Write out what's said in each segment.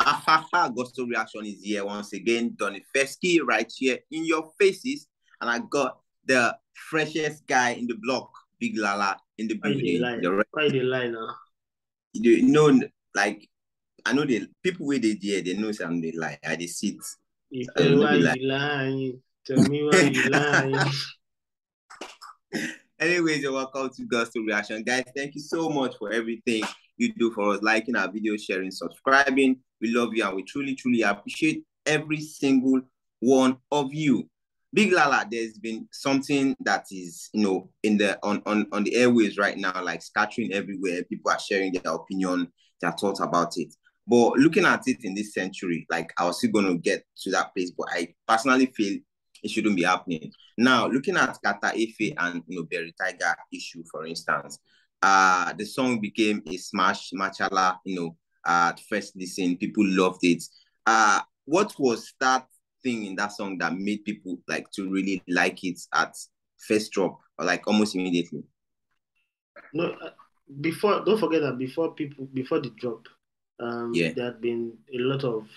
Gospel Reaction is here once again. Donny Fesky right here in your faces. And I got the freshest guy in the block, Big Lala, in the building. Why they lie now? You know, like, I know the people where they there, they know some they lie. I they sit. Efe, why you lying? Tell me why you lying. Anyways, you're welcome to Gospel Reaction. Guys, thank you so much for everything you do for us, liking our video, sharing, subscribing. We love you and we truly, truly appreciate every single one of you. Big Lala, there's been something that is, in the on the airways right now, like scattering everywhere. People are sharing their opinion, their thoughts about it. But looking at it in this century, like I was still going to get to that place, but I personally feel it shouldn't be happening. Now, looking at Kata Efe and Berri Tiga issue, for instance, the song became a smash, Machala, at first listen, people loved it. What was that thing in that song that made people like to really like it at first drop, or like almost immediately? No, don't forget that before the drop, there had been a lot of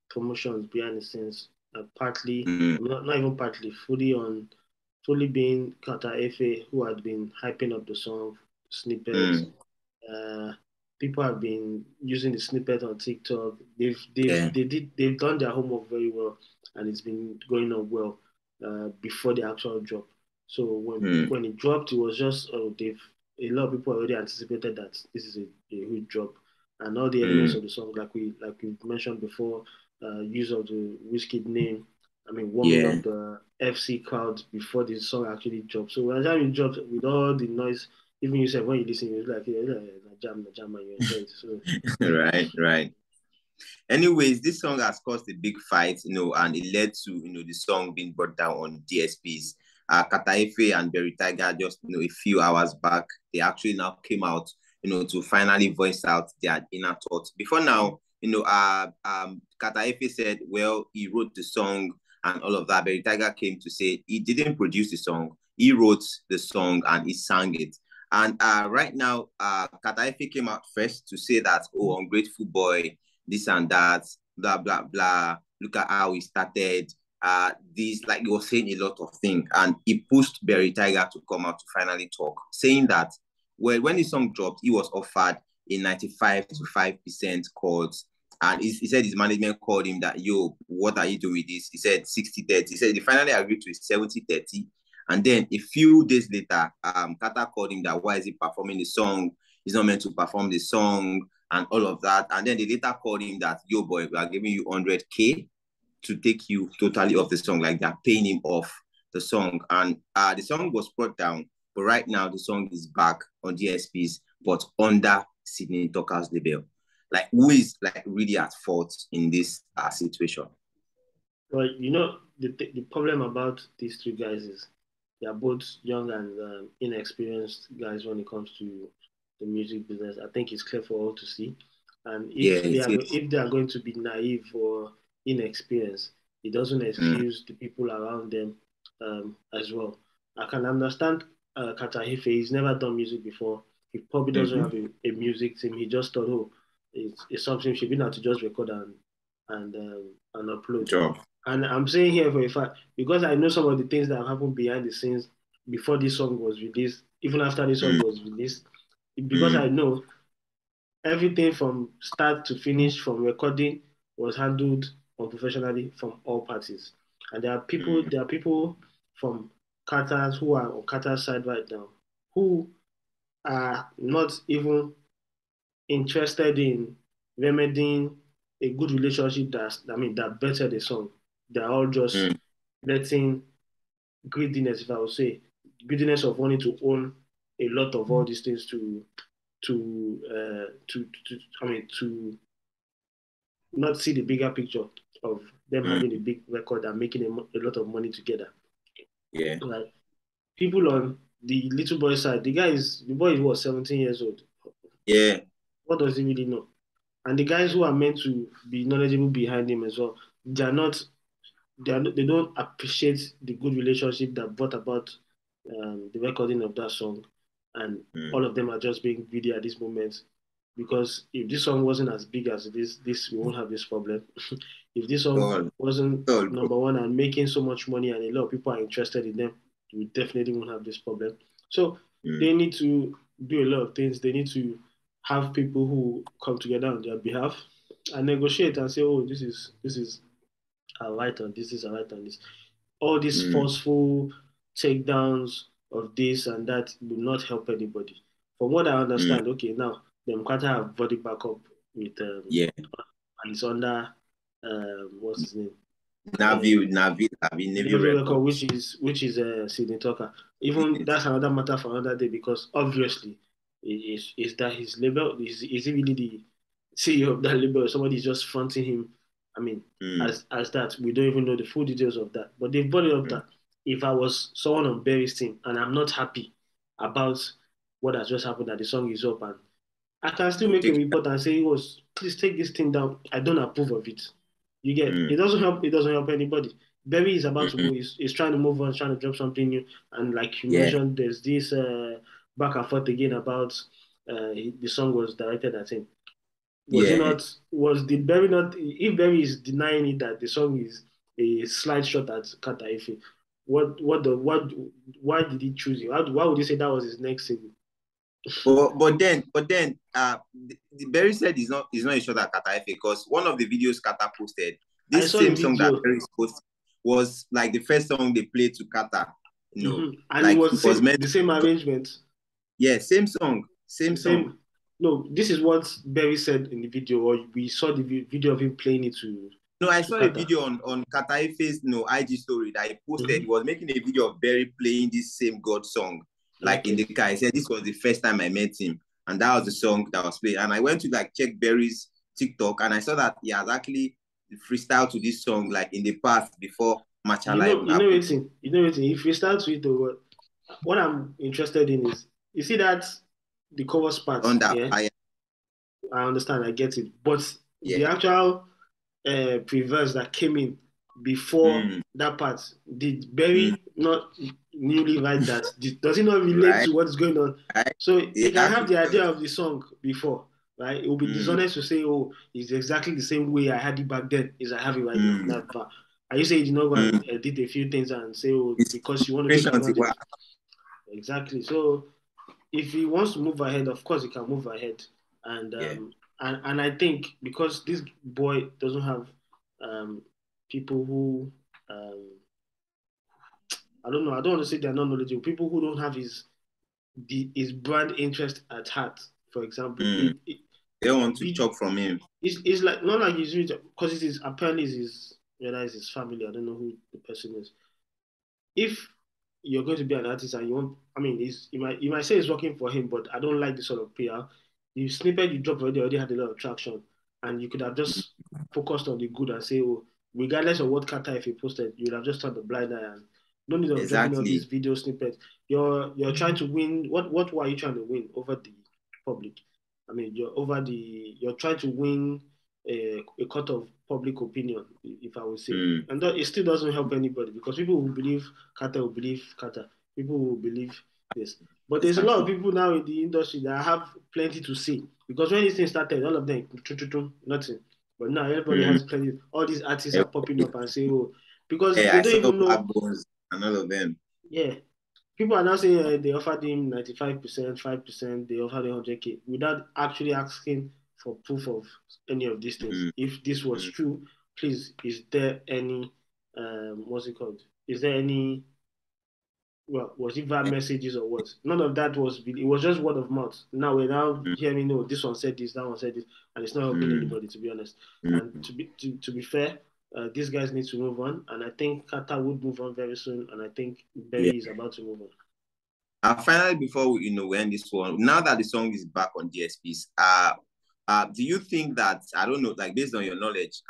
promotions behind the scenes, partly, not even partly, fully being Kata Efe, who had been hyping up the song, snippets. People have been using the snippet on TikTok. They've done their homework very well, and it's been going on well before the actual drop. So when it dropped, it was just a lot of people already anticipated that this is a huge drop, and all the elements of the song, like we mentioned before, use of the Wizkid name. I mean, warming up the FC crowd before the song actually dropped. So when the time it dropped, with all the noise, even you said when you listen, you're like, jam, and you enjoy it. So right. Anyways, this song has caused a big fight, and it led to the song being brought down on DSPs. Kata Efe and Berri Tiga, just a few hours back, they actually now came out, to finally voice out their inner thoughts. Before now, Kata Efe said, well, he wrote the song and all of that. Berri Tiga came to say he didn't produce the song, he wrote the song and he sang it. And right now, Kata Efe came out first to say that, oh, ungrateful boy, this and that, blah, blah, blah. Look at how he started. He was saying a lot of things. And he pushed Berri Tiga to come out to finally talk, saying that, well, when the song dropped, he was offered a 95 to 5% chords. And he said his management called him that, yo, what are you doing with this? He said 60-30. He said he finally agreed to 70-30. And then a few days later, Kata called him that, why is he performing the song? He's not meant to perform the song and all of that. And then they later called him that, yo, boy, we are giving you 100K to take you totally off the song. Like they're paying him off the song. And the song was brought down. But right now, the song is back on DSPs, but under Sydney Tucker's label. Like, who is like really at fault in this situation? Well, the problem about these two guys is they are both young and inexperienced guys when it comes to the music business. I think it's clear for all to see. And if they are going to be naive or inexperienced, it doesn't excuse the people around them as well. I can understand Kata Efe. He's never done music before. He probably doesn't have a music team. He just thought, oh, it's something should be now to just record and upload. Sure. And I'm saying here for a fact, because I know some of the things that have happened behind the scenes before this song was released, even after this song was released, because I know everything from start to finish, from recording, was handled unprofessionally from all parties. And there are people from Qatar who are on Qatar's side right now who are not even interested in remedying a good relationship that bettered the song. They're all just letting greediness, if I would say, greediness of wanting to own a lot of all these things to not see the bigger picture of them having a big record and making a lot of money together. Yeah. Like people on the little boy side, the boy was 17 years old. Yeah. What does he really know? And the guys who are meant to be knowledgeable behind him as well, they don't appreciate the good relationship that brought about the recording of that song, and all of them are just being greedy at this moment. because if this song wasn't as big as it is, this we won't have this problem. If this song wasn't number one and making so much money and a lot of people are interested in them, we definitely won't have this problem. So they need to do a lot of things. They need to have people who come together on their behalf and negotiate and say, oh, this is a right on this is a right on this. All these forceful takedowns of this and that will not help anybody. From what I understand, okay, now them Carter have body backup with and it's under what's his name? Navy record, Records, which is Sydney Tucker. Even that's another matter for another day because obviously is that his label is he really the CEO of that label? Somebody's just fronting him. I mean, as that we don't even know the full details of that, but they've brought it up that if I was someone on Berry's team and I'm not happy about what has just happened, that the song is up and I can still make a report and say, please take this thing down. I don't approve of it. You get it doesn't help. It doesn't help anybody. Berry is about to move. He's trying to move on, trying to drop something new. And like you mentioned, there's this back and forth again about the song was directed at him. Was it not? Did Berry not? If Berry is denying it that the song is a slight shot at Kata Efe, why did he choose you? Why would you say that was his next single? But then, Berry said he's not a shot at Kata Efe because one of the videos Kata posted, this same song that Berry posted was like the first song they played to Kata. And like, it was the same arrangement. Yeah, same song. No, this is what Berry said in the video, or we saw the video of him playing it to. No, I saw a video on Kata Efe's IG story that he posted. He was making a video of Berry playing this same God song. Like in the car, he said this was the first time I met him, and that was the song that was played. And I went to like check Berry's TikTok, and I saw that he has actually freestyled to this song like in the past before Machala. You know what? If we start to it, what I'm interested in is you see that the cover part. I understand, I get it, but the actual pre-verse that came in before that part, did Berry not newly write that? Does it not relate to what's going on? So he can have the idea of the song before, right? It will be dishonest to say, oh, it's exactly the same way I had it back then as I have it right now. Never. And you say you know go edit a few things and say, oh, because you want to take advantage. Exactly. So if he wants to move ahead, of course he can move ahead. And and I think because this boy doesn't have people who I don't know. I don't want to say they're not knowledgeable. People who don't have his brand interest at heart, for example. They don't want to chop from him. It's like not like he's because it is apparently whether it's his family. I don't know who the person is. If you're going to be an artist and you want, I mean, you might say it's working for him, but I don't like this sort of PR. The snippet you dropped already had a lot of traction, and you could have just focused on the good and say, oh, regardless of what Kata if he posted, you would have just turned a blind eye and no need of dropping all these video snippets. You're trying to win. What were you trying to win over the public? I mean, you're trying to win a court of public opinion, if I would say. And it still doesn't help anybody because people who believe Kata will believe Kata. People will believe this. But there's a lot of people now in the industry that have plenty to say. Because when this thing started, all of them, nothing. But now everybody has plenty. All these artists are popping up and saying, oh, because they don't even know. Blaqbonez and all of them. Yeah. People are now saying they offered him 95%, 5%, they offered him 100K without actually asking for proof of any of these things. If this was true, please, is there any, what's it called? Is there any, well, was it bad messages or what? None of that was, it was just word of mouth. Now we're now hearing, no, this one said this, that one said this, and it's not helping anybody, to be honest. And to be fair, these guys need to move on, and I think Kata would move on very soon, and I think Berry is about to move on. Finally, before we end this one, now that the song is back on DSPs, do you think that, I don't know, like based on your knowledge,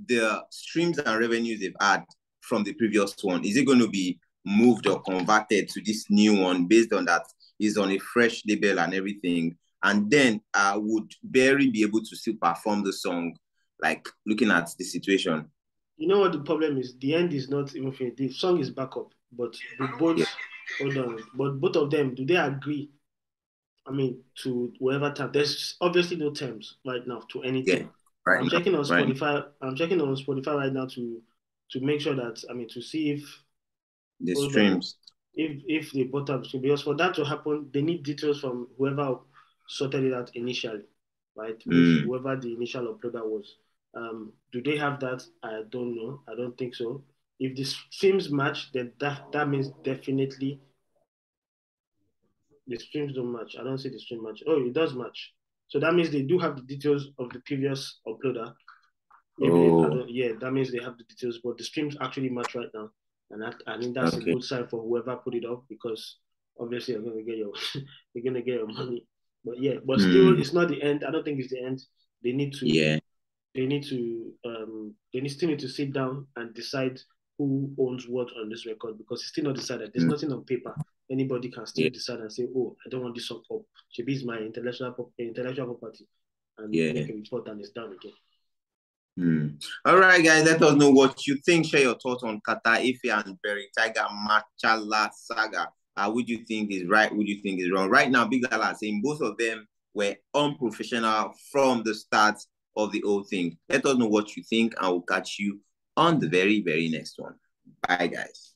the streams and revenues they've had from the previous one, is it going to be moved or converted to this new one based on that is on a fresh label and everything? And then would Berry be able to still perform the song, like looking at the situation? You know what the problem is? The end is not even finished. The song is back up, but both hold on. But both of them, do they agree to whoever term. There's obviously no terms right now to anything. Yeah, right I'm now, checking on right Spotify. I'm checking on Spotify right now to make sure that to see if the hold on streams. if they bought up, because for that to happen, they need details from whoever sorted it out initially, right? Whoever the initial uploader was. Do they have that? I don't know. I don't think so. If the streams match, then that means definitely the streams don't match. I don't see the stream match. Oh, it does match. So that means they do have the details of the previous uploader. Even if I Oh, don't, yeah, that means they have the details, but the streams actually match right now. And I think that's a okay. good sign for whoever put it up, because obviously you're gonna get your you're gonna get your money. But yeah, but still it's not the end. I don't think it's the end. They need to Yeah. still need to sit down and decide who owns what on this record, because it's still not decided. There's nothing on paper. Anybody can still Yeah. decide and say, oh, I don't want this song up. Shebi is my intellectual property, and Yeah. make a report and it's done again. All right, guys, let us know what you think. Share your thoughts on Kata, Efe, and Berri Tiga Machala saga. Would you think is right? Would you think is wrong? Right now, Big Lala saying both of them were unprofessional from the start of the whole thing. Let us know what you think, and we'll catch you on the very, very next one. Bye, guys.